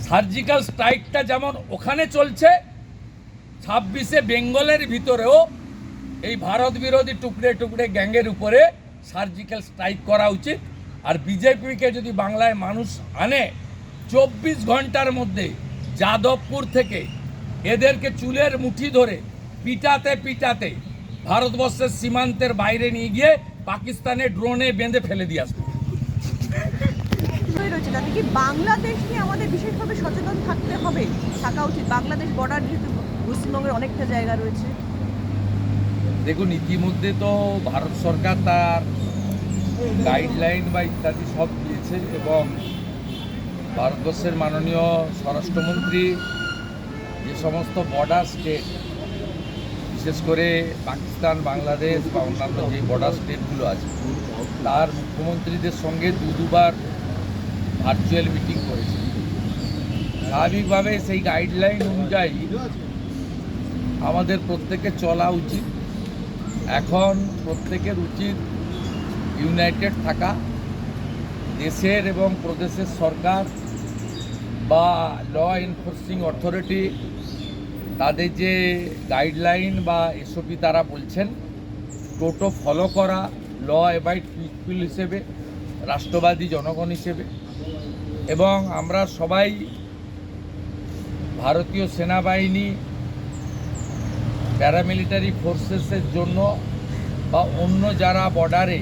Surgical স্ট্রাইকটা যেমন ওখানে চলছে, 26-এ বেঙ্গলের ভিতরেও এই ভারত বিরোধী টুকরে টুকরে গ্যাংয়ের উপরে সার্জিক্যাল স্ট্রাইক করা উচিত। আর বিজেপিকে যদি বাংলায় মানুষ আনে, 24 ঘন্টার মধ্যে যাদবপুর থেকে এদেরকে চুলের মুঠি ধরে পিটাতে পিটাতে ভারতবর্ষের সীমান্তের বাইরে নিয়ে গিয়ে পাকিস্তানে ড্রোনে বেঁধে ফেলে দিয়ে আসবে। রয়েছে তাতে কি বাংলাদেশ নিয়ে আমাদের বিশেষভাবে সচেতন থাকা উচিত? বাংলাদেশ বর্ডার যেহেতু পশ্চিমবঙ্গের অনেকটা জায়গা রয়েছে। দেখুন, ইতিমধ্যে তো ভারত সরকার তার গাইডলাইন বা ইত্যাদি সব দিয়েছে এবং ভারতবর্ষের মাননীয় স্বরাষ্ট্রমন্ত্রী যে সমস্ত বর্ডার স্টেট, বিশেষ করে পাকিস্তান, বাংলাদেশ বা অন্যান্য যে বর্ডার স্টেটগুলো আছে, তার মুখ্যমন্ত্রীদের সঙ্গে দুবার ভার্চুয়াল মিটিং করেছে। স্বাভাবিকভাবে সেই গাইডলাইন অনুযায়ী আমাদের প্রত্যেকে চলা উচিত। এখন প্রত্যেকের উচিত ইউনাইটেড থাকা। দেশের এবং প্রদেশের সরকার বা ল এনফোর্সিং অথরিটি তাদের যে গাইডলাইন বা এসওপি তারা বলছেন, টোটো ফলো করা, ল অ্যাবাইড পিপল হিসেবে, রাষ্ট্রবাদী জনগণ হিসেবে। এবং আমরা সবাই ভারতীয় সেনাবাহিনী, প্যারামিলিটারি ফোর্সেসের জন্য বা অন্য যারা বর্ডারে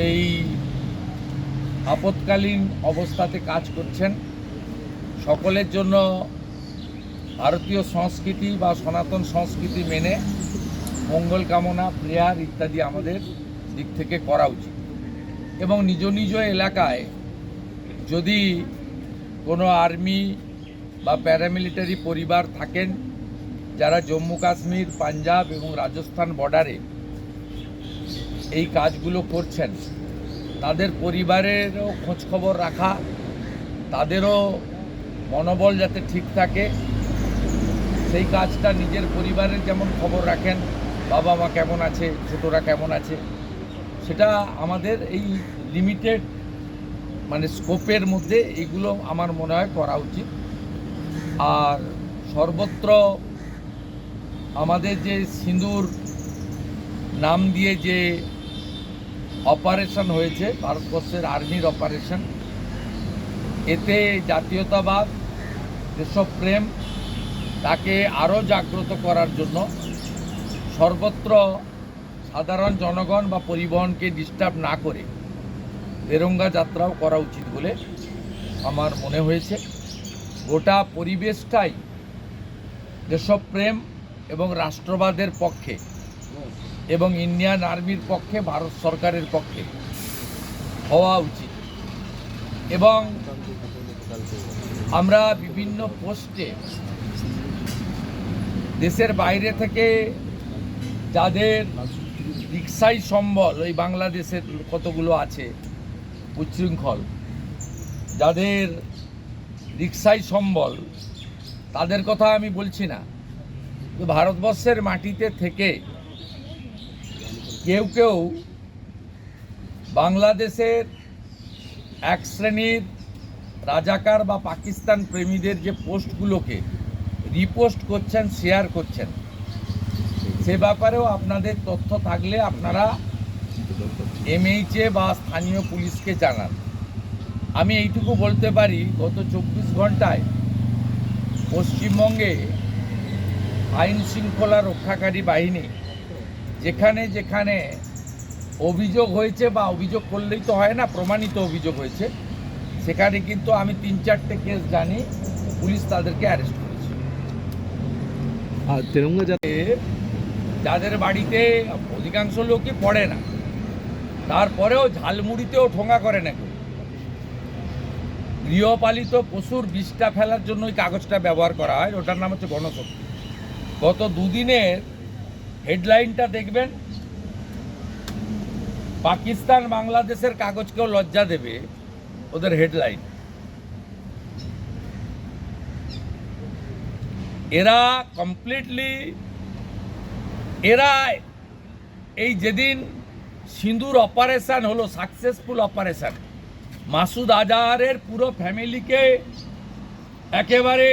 এই আপৎকালীন অবস্থাতে কাজ করছেন, সকলের জন্য ভারতীয় সংস্কৃতি বা সনাতন সংস্কৃতি মেনে মঙ্গল কামনা, প্রেয়ার ইত্যাদি আমাদের দিক থেকে করা উচিত। এবং নিজ নিজ এলাকায় যদি কোনো আর্মি বা প্যারামিলিটারি পরিবার থাকেন যারা জম্মু কাশ্মীর, পাঞ্জাব এবং রাজস্থান বর্ডারে এই কাজগুলো করছেন, তাদের পরিবারেরও খোঁজখবর রাখা, তাদেরও মনোবল যাতে ঠিক থাকে, সেই কাজটা নিজের পরিবারের যেমন খবর রাখেন, বাবা মা কেমন আছে, ছোটরা কেমন আছে, সেটা আমাদের এই লিমিটেড স্কোপের মধ্যে এইগুলো আমার মনে হয় করা উচিত। আর সর্বত্র আমাদের যে সিঁদুর নাম দিয়ে যে অপারেশন হয়েছে, ভারতবর্ষের আর্মির অপারেশন, এতে জাতীয়তাবাদ, দেশপ্রেম তাকে আরও জাগ্রত করার জন্য সর্বত্র সাধারণ জনগণ বা পরিবহনকে ডিস্টার্ব না করে তেরঙ্গা যাত্রাও করা উচিত বলে আমার মনে হয়েছে। গোটা পরিবেশটাই দেশপ্রেম এবং রাষ্ট্রবাদের পক্ষে এবং ইন্ডিয়ান আর্মির পক্ষে, ভারত সরকারের পক্ষে হওয়া উচিত। এবং আমরা বিভিন্ন পোস্টে দেশের বাইরে থেকে যাদের রিক্সাই সম্বল, ওই বাংলাদেশের কতগুলো আছে উচ্ছৃঙ্খল, যাদের রিক্সাই সম্বল, তাদের কথা আমি বলছি না। তো ভারতবর্ষের মাটিতে থেকে কেউ কেউ বাংলাদেশের এক শ্রেণীর রাজাকার বা পাকিস্তান প্রেমীদের যে পোস্টগুলোকে রিপোস্ট করছেন, শেয়ার করছেন, সে ব্যাপারেও আপনাদের তথ্য থাকলে আপনারা এমএইচএ বা স্থানীয় পুলিশকে জানান। আমি এইটুকু বলতে পারি, গত 24 ঘন্টায় পশ্চিমবঙ্গে আইন শৃঙ্খলা রক্ষাকারী বাহিনী যেখানে যেখানে অভিযোগ হয়েছে, বা অভিযোগ করলেই তো হয় না, প্রমাণিত অভিযোগ হয়েছে, সেখানে কিন্তু আমি 3-4টে কেস জানি, পুলিশ তাদেরকে অ্যারেস্ট করেছে। আর তেরঙ্গা যাদের বাড়িতে অধিকাংশ লোকই পড়ে না, তারপরেও ঝালমুড়িতেও ঠোঙা করে না কেউ। গৃহপালিত পশুর বিষটা ফেলার জন্য ওই কাগজটা ব্যবহার করা হয়, ওটার নাম হচ্ছে গণশক্তি। গত দুদিনের হেডলাইনটা দেখবেন, পাকিস্তান বাংলাদেশের কাগজকেও লজ্জা দেবে ওদের হেডলাইন। এরা কমপ্লিটলি, এই যেদিন সিঁদুর অপারেশন হলো, সাকসেসফুল অপারেশন, মাসুদ আজহারের পুরো ফ্যামিলিকে একেবারে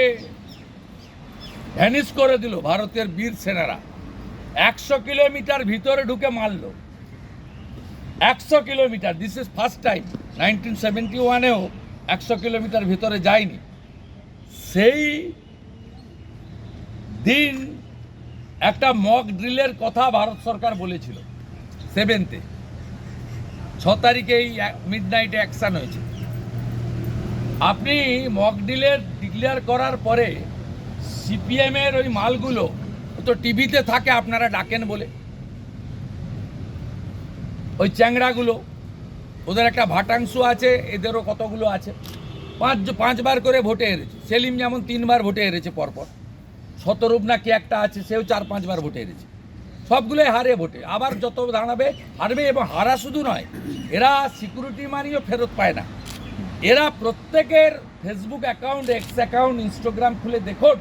ভ্যানিশ করে দিল ভারতের বীর সেনারা। 100 কিলোমিটার ভিতরে ঢুকে মারল। 100 kilometre, this is first time. 1971-এও 100 কিলোমিটার ভিতরে যায়নি। সেই দিন একটা মক ড্রিলের কথা ভারত সরকার বলেছিল 7-তে। 6 তারিখে এই মিডনাইটে অ্যাকশন হয়েছে। আপনি মক ড্রিলের ডিক্লেয়ার করার পরে সিপিএমের ওই মালগুলো তো টিভিতে থাকে, আপনারা ডাকেন বলে, ওই চ্যাংড়াগুলো, ওদের একটা ভাটাংশ আছে, এদেরও কতগুলো আছে। 5বার করে ভোটে হেরেছে। সেলিম যেমন 3বার ভোটে হেরেছে পরপর। শতরূপ না কি একটা আছে, সেও 4-5বার ভোটে হেরেছে। সবগুলোই হারে ভোটে, আবার যত দাঁড়াবে হারবে। এবং হারা শুধু নয়, এরা সিকিউরিটি মানিও ফেরত পায় না। এরা প্রত্যেকের Facebook account, x account, Instagram খুলে দেখুন,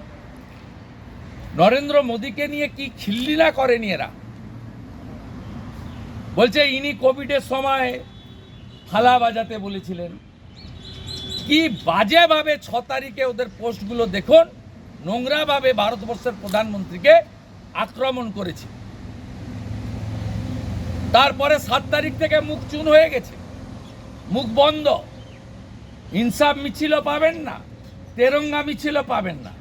নরেন্দ্র মোদীকে নিয়ে কি খিল্লি করেনি এরা। বলছে ইনি কোভিডের সময় থালা বাজাতে বলেছিলেন। কি বাজেভাবে 6 তারিখে ওদের পোস্টগুলো দেখুন, নোংরাভাবে ভারতবর্ষের প্রধানমন্ত্রীকে আক্রমণ করেছে। তারপরে 7 তারিখ থেকে মুখ চুন হয়ে গেছে, মুখ বন্ধ। ইনসাফ মিছিলও পাবেন না, তেরঙ্গা মিছিলও পাবেন না।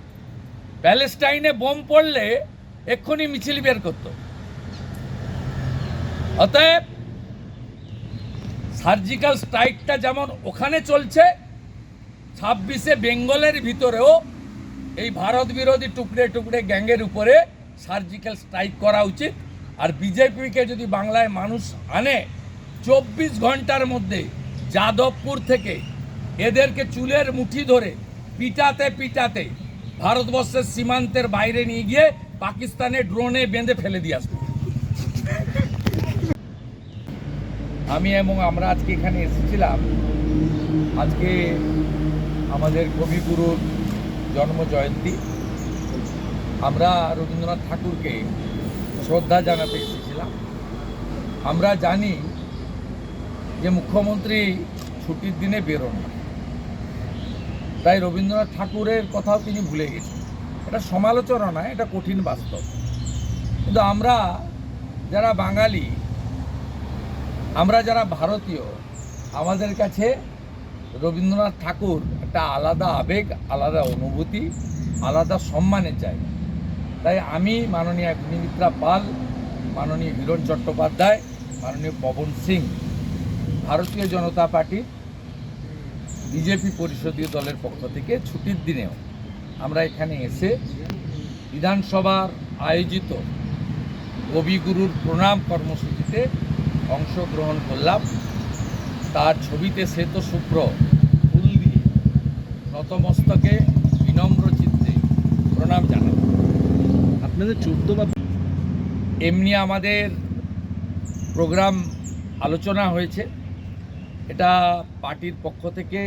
প্যালেস্টাইনে বোম পড়লে এক্ষুনি মিছিল বের করত। অতএব সার্জিক্যাল স্ট্রাইকটা যেমন ওখানে চলছে, 26-এ বেঙ্গলের ভিতরেও এই ভারত বিরোধী টুকরে টুকরে গ্যাংয়ের উপরে সার্জিক্যাল স্ট্রাইক করা উচিত। আর বিজেপিকে যদি বাংলায় মানুষ আনে, 24 ঘন্টার মধ্যে যাদবপুর থেকে এদেরকে চুলের মুঠি ধরে পিটাতে পিটাতে ভারতবর্ষের সীমান্তের বাইরে নিয়ে গিয়ে পাকিস্তানে ড্রোনে বেঁধে ফেলে দিয়ে আসবে। আমি এবং আমরা আজকে এখানে এসেছিলাম, আজকে আমাদের কবিগুরুর জন্ম জয়ন্তী। আমরা রবীন্দ্রনাথ ঠাকুরকে শ্রদ্ধা জানাতে এসেছিলাম। আমরা জানি যে মুখ্যমন্ত্রী ছুটির দিনে বেরোন না, তাই রবীন্দ্রনাথ ঠাকুরের কথাও তিনি ভুলে গেছেন। এটা সমালোচনা নয়, এটা কঠিন বাস্তব। কিন্তু আমরা যারা বাঙালি, আমরা যারা ভারতীয়, আমাদের কাছে রবীন্দ্রনাথ ঠাকুর একটা আলাদা আবেগ, আলাদা অনুভূতি, আলাদা সম্মানের জায়গা। তাই আমি মাননীয় অগ্নিমিত্রা পাল, মাননীয় হিরণ চট্টোপাধ্যায়, মাননীয় পবন সিং, ভারতীয় জনতা পার্টি বিজেপি পরিষদীয় দলের পক্ষ থেকে ছুটির দিনেও আমরা এখানে এসে বিধানসভার আয়োজিত কবিগুরুর প্রণাম কর্মসূচিতে অংশগ্রহণ করলাম। তার ছবিতে শ্বেত শুভ্র ফুল দিয়ে নতমস্তকে বিনম্র চিত্তে প্রণাম জানালাম। আপনাদের 14 বা এমনি আমাদের প্রোগ্রাম আলোচনা হয়েছে। এটা পার্টির পক্ষ থেকে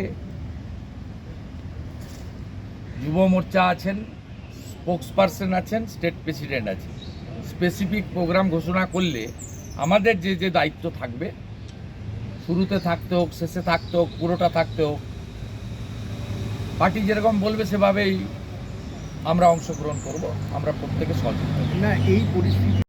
যুব মোর্চা আছেন, স্পোক্সপারসন আছেন, স্টেট প্রেসিডেন্ট আছে। স্পেসিফিক প্রোগ্রাম ঘোষণা করলে আমাদের যে যে দায়িত্ব থাকবে, শুরুতে থাকতে হোক, শেষে থাকতে হোক, পুরোটা থাকতে হোক, পার্টি যেরকম বলবে সেভাবেই আমরা অংশগ্রহণ করব। আমরা প্রত্যেকে সহযোগিতা করব। না এই পরিস্থিতি